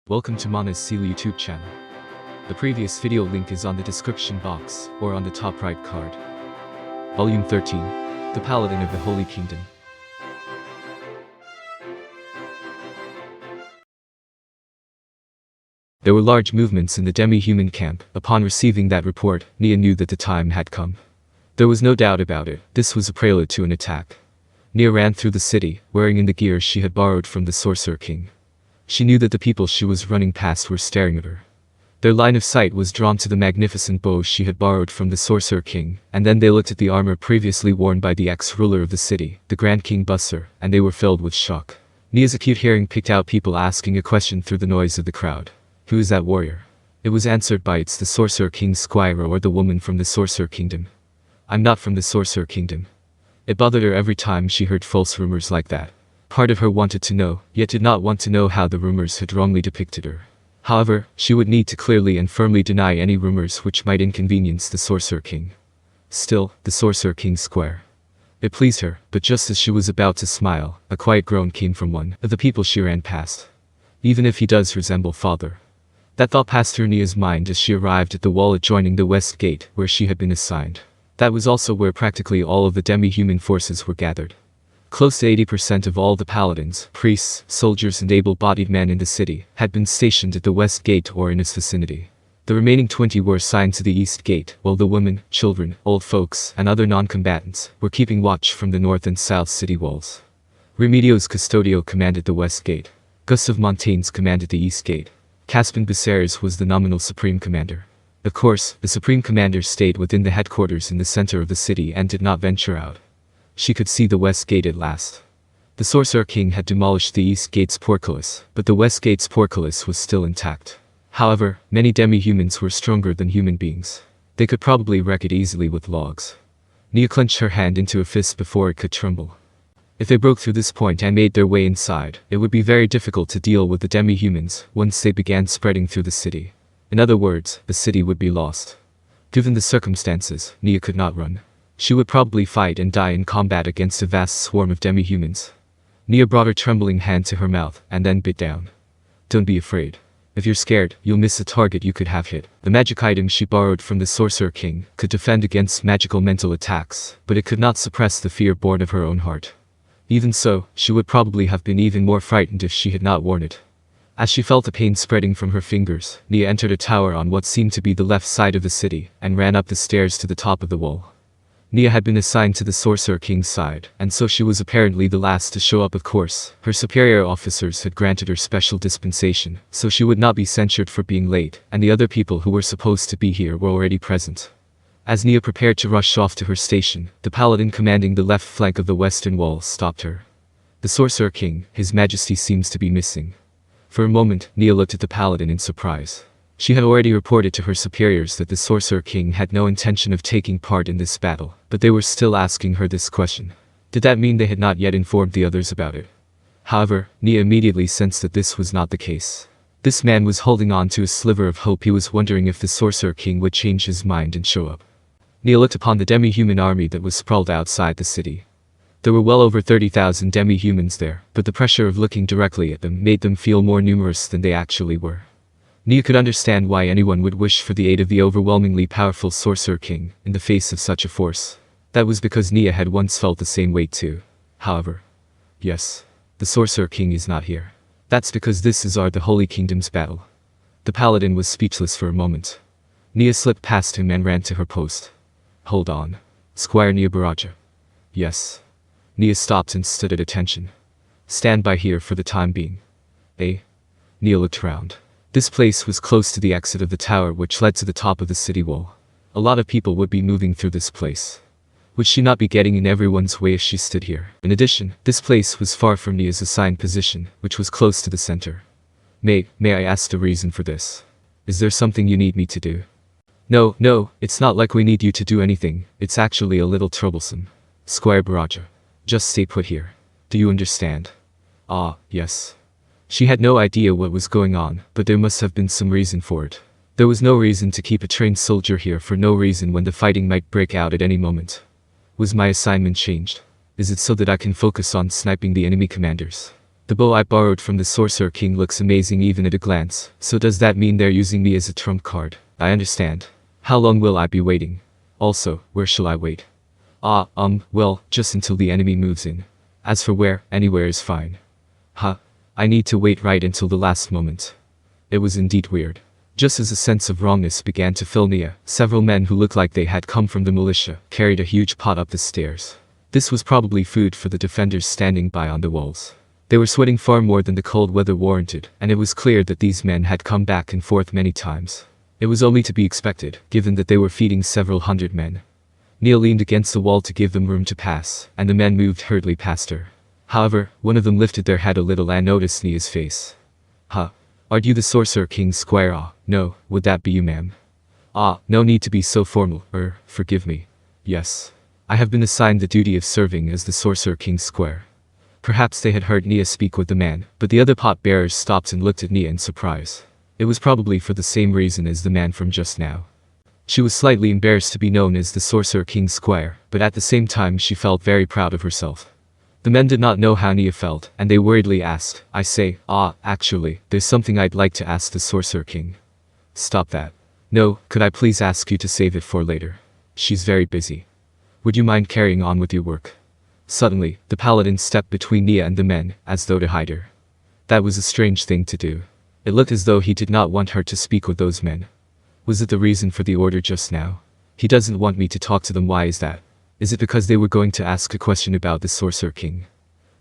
Welcome to Mana's Seal YouTube channel. The previous video link is on the description box or on the top right card. Volume 13, The Paladin of the Holy Kingdom. There were large movements in the Demi-Human camp. Upon receiving that report, Neia knew that the time had come. There was no doubt about it, this was a prelude to an attack. Neia ran through the city, wearing in the gear she had borrowed from the Sorcerer King. She knew that the people she was running past were staring at her. Their line of sight was drawn to the magnificent bow she had borrowed from the Sorcerer King, and then they looked at the armor previously worn by the ex-ruler of the city, the Grand King Busser, and they were filled with shock. Neia's acute hearing picked out people asking a question through the noise of the crowd. Who is that warrior? It was answered by it's the Sorcerer King's squire or the woman from the Sorcerer Kingdom. I'm not from the Sorcerer Kingdom. It bothered her every time she heard false rumors like that. Part of her wanted to know, yet did not want to know how the rumors had wrongly depicted her. However, she would need to clearly and firmly deny any rumors which might inconvenience the Sorcerer King. Still, the Sorcerer King's square. It pleased her, but just as she was about to smile, a quiet groan came from one of the people she ran past. Even if he does resemble father. That thought passed through Neia's mind as she arrived at the wall adjoining the west gate, where she had been assigned. That was also where practically all of the demi-human forces were gathered. Close to 80% of all the paladins, priests, soldiers and able-bodied men in the city had been stationed at the west gate or in its vicinity. The remaining 20 were assigned to the east gate, while the women, children, old folks, and other non-combatants were keeping watch from the north and south city walls. Remedios Custodio commanded the west gate. Gustav Montaigne's commanded the east gate. Caspin Becerra's was the nominal supreme commander. Of course, the supreme commander stayed within the headquarters in the center of the city and did not venture out. She could see the west gate at last. The Sorcerer King had demolished the east gate's portcullis, but the west gate's portcullis was still intact. However, many demi-humans were stronger than human beings. They could probably wreck it easily with logs. Neia clenched her hand into a fist before it could tremble. If they broke through this point and made their way inside, it would be very difficult to deal with the demi-humans once they began spreading through the city. In other words, the city would be lost. Given the circumstances, Neia could not run. She would probably fight and die in combat against a vast swarm of demi-humans. Neia brought her trembling hand to her mouth, and then bit down. Don't be afraid. If you're scared, you'll miss a target you could have hit. The magic item she borrowed from the Sorcerer King could defend against magical mental attacks, but it could not suppress the fear born of her own heart. Even so, she would probably have been even more frightened if she had not worn it. As she felt the pain spreading from her fingers, Neia entered a tower on what seemed to be the left side of the city, and ran up the stairs to the top of the wall. Neia had been assigned to the Sorcerer King's side, and so she was apparently the last to show up. Of course, her superior officers had granted her special dispensation, so she would not be censured for being late, and the other people who were supposed to be here were already present. As Neia prepared to rush off to her station, the paladin commanding the left flank of the western wall stopped her. The Sorcerer King, His Majesty seems to be missing. For a moment, Neia looked at the paladin in surprise. She had already reported to her superiors that the Sorcerer King had no intention of taking part in this battle, but they were still asking her this question. Did that mean they had not yet informed the others about it? However, Neia immediately sensed that this was not the case. This man was holding on to a sliver of hope. He was wondering if the Sorcerer King would change his mind and show up. Neia looked upon the demi-human army that was sprawled outside the city. There were well over 30,000 demi-humans there, but the pressure of looking directly at them made them feel more numerous than they actually were. Neia could understand why anyone would wish for the aid of the overwhelmingly powerful Sorcerer King in the face of such a force. That was because Neia had once felt the same way too. However, yes, the Sorcerer King is not here. That's because this is the Holy Kingdom's battle. The paladin was speechless for a moment. Neia slipped past him and ran to her post. Hold on. Squire Neia Baraja. Yes. Neia stopped and stood at attention. Stand by here for the time being. Eh? Neia looked around. This place was close to the exit of the tower which led to the top of the city wall. A lot of people would be moving through this place. Would she not be getting in everyone's way if she stood here? In addition, this place was far from Neia's assigned position, which was close to the center. May I ask the reason for this? Is there something you need me to do? No, it's not like we need you to do anything, it's actually a little troublesome. Squire Baraja. Just stay put here. Do you understand? Ah, yes. She had no idea what was going on, but there must have been some reason for it. There was no reason to keep a trained soldier here for no reason when the fighting might break out at any moment. Was my assignment changed? Is it so that I can focus on sniping the enemy commanders? The bow I borrowed from the Sorcerer King looks amazing even at a glance, so does that mean they're using me as a trump card? I understand. How long will I be waiting? Also, where shall I wait? Well, just until the enemy moves in. As for where, anywhere is fine. I need to wait right until the last moment. It was indeed weird. Just as a sense of wrongness began to fill Neia, several men who looked like they had come from the militia carried a huge pot up the stairs. This was probably food for the defenders standing by on the walls. They were sweating far more than the cold weather warranted, and it was clear that these men had come back and forth many times. It was only to be expected, given that they were feeding several hundred men. Neia leaned against the wall to give them room to pass, and the men moved hurriedly past her. However, one of them lifted their head a little and noticed Neia's face. Aren't you the Sorcerer King's squire? No, would that be you, ma'am? No need to be so formal, forgive me. Yes. I have been assigned the duty of serving as the Sorcerer King's squire. Perhaps they had heard Neia speak with the man, but the other pot bearers stopped and looked at Neia in surprise. It was probably for the same reason as the man from just now. She was slightly embarrassed to be known as the Sorcerer King's squire, but at the same time she felt very proud of herself. The men did not know how Neia felt, and they worriedly asked, actually, there's something I'd like to ask the Sorcerer King. Stop that. No, could I please ask you to save it for later? She's very busy. Would you mind carrying on with your work? Suddenly, the Paladin stepped between Neia and the men, as though to hide her. That was a strange thing to do. It looked as though he did not want her to speak with those men. Was it the reason for the order just now? He doesn't want me to talk to them. Why is that? Is it because they were going to ask a question about the Sorcerer King?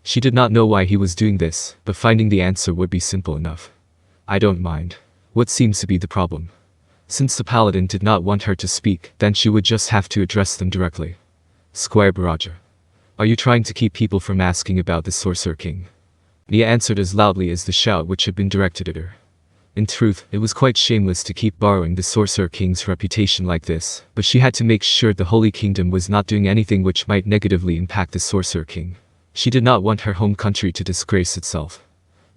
She did not know why he was doing this, but finding the answer would be simple enough. I don't mind. What seems to be the problem? Since the Paladin did not want her to speak, then she would just have to address them directly. Squire Baraja. Are you trying to keep people from asking about the Sorcerer King? Neia answered as loudly as the shout which had been directed at her. In truth, it was quite shameless to keep borrowing the Sorcerer King's reputation like this, but she had to make sure the Holy Kingdom was not doing anything which might negatively impact the Sorcerer King. She did not want her home country to disgrace itself.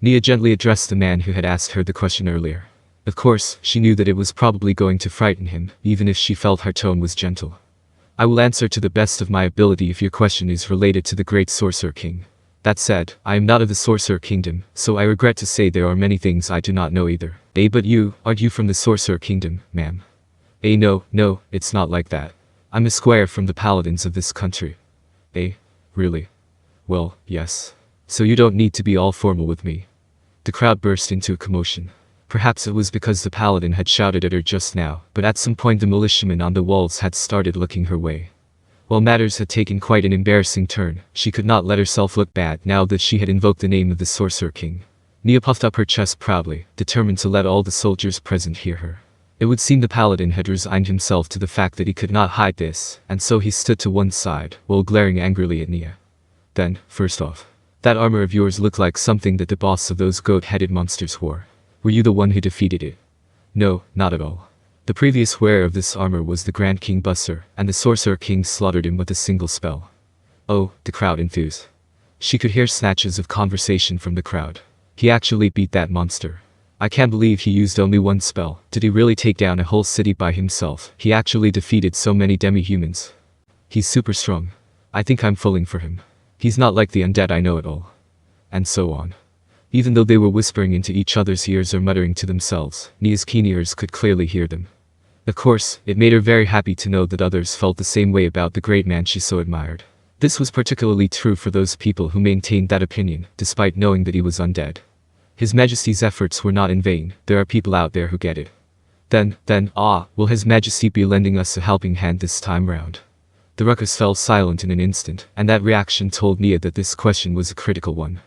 Neia gently addressed the man who had asked her the question earlier. Of course, she knew that it was probably going to frighten him, even if she felt her tone was gentle. I will answer to the best of my ability if your question is related to the great Sorcerer King. That said, I am not of the Sorcerer Kingdom, so I regret to say there are many things I do not know either. But aren't you from the Sorcerer Kingdom, ma'am? No, it's not like that. I'm a squire from the Paladins of this country. Really? Well, yes. So you don't need to be all formal with me. The crowd burst into a commotion. Perhaps it was because the Paladin had shouted at her just now, but at some point the militiamen on the walls had started looking her way. While matters had taken quite an embarrassing turn, she could not let herself look bad now that she had invoked the name of the Sorcerer King. Neia puffed up her chest proudly, determined to let all the soldiers present hear her. It would seem the Paladin had resigned himself to the fact that he could not hide this, and so he stood to one side, while glaring angrily at Neia. Then, first off, that armor of yours looked like something that the boss of those goat-headed monsters wore. Were you the one who defeated it? No, not at all. The previous wearer of this armor was the Grand King Busser, and the Sorcerer King slaughtered him with a single spell. Oh, the crowd enthused. She could hear snatches of conversation from the crowd. He actually beat that monster. I can't believe he used only one spell. Did he really take down a whole city by himself? He actually defeated so many demi-humans. He's super strong. I think I'm falling for him. He's not like the undead I know at all. And so on. Even though they were whispering into each other's ears or muttering to themselves, Neia's keen ears could clearly hear them. Of course, it made her very happy to know that others felt the same way about the great man she so admired. This was particularly true for those people who maintained that opinion, despite knowing that he was undead. His Majesty's efforts were not in vain. There are people out there who get it. Will His Majesty be lending us a helping hand this time round? The ruckus fell silent in an instant, and that reaction told Neia that this question was a critical one.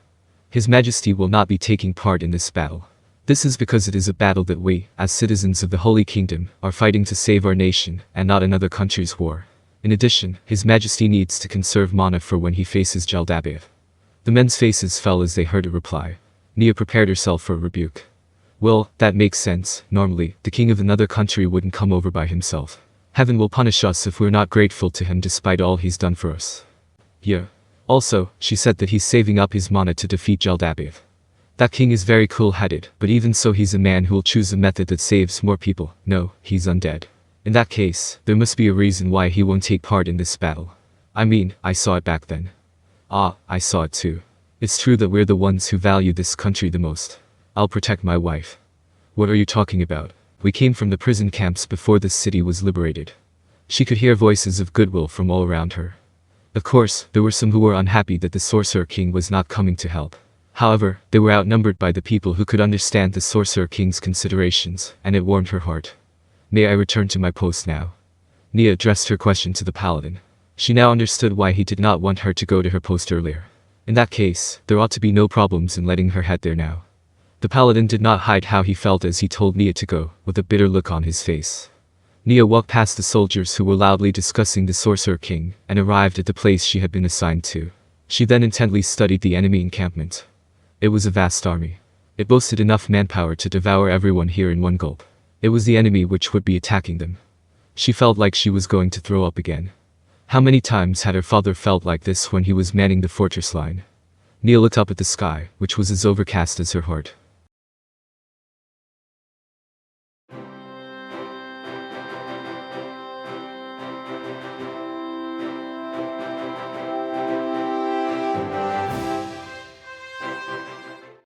His Majesty will not be taking part in this battle. This is because it is a battle that we, as citizens of the Holy Kingdom, are fighting to save our nation, and not another country's war. In addition, His Majesty needs to conserve mana for when he faces Jaldabaoth. The men's faces fell as they heard a reply. Neia prepared herself for a rebuke. Well, that makes sense. Normally, the king of another country wouldn't come over by himself. Heaven will punish us if we're not grateful to him despite all he's done for us. Yeah. Also, she said that he's saving up his mana to defeat Jaldabaoth. That king is very cool-headed, but even so he's a man who will choose a method that saves more people. No, he's undead. In that case, there must be a reason why he won't take part in this battle. I mean, I saw it back then. I saw it too. It's true that we're the ones who value this country the most. I'll protect my wife. What are you talking about? We came from the prison camps before this city was liberated. She could hear voices of goodwill from all around her. Of course, there were some who were unhappy that the Sorcerer King was not coming to help. However, they were outnumbered by the people who could understand the Sorcerer King's considerations, and it warmed her heart. May I return to my post now? Neia addressed her question to the Paladin. She now understood why he did not want her to go to her post earlier. In that case, there ought to be no problems in letting her head there now. The Paladin did not hide how he felt as he told Neia to go, with a bitter look on his face. Neia walked past the soldiers who were loudly discussing the Sorcerer King, and arrived at the place she had been assigned to. She then intently studied the enemy encampment. It was a vast army. It boasted enough manpower to devour everyone here in one gulp. It was the enemy which would be attacking them. She felt like she was going to throw up again. How many times had her father felt like this when he was manning the fortress line? Neia looked up at the sky, which was as overcast as her heart.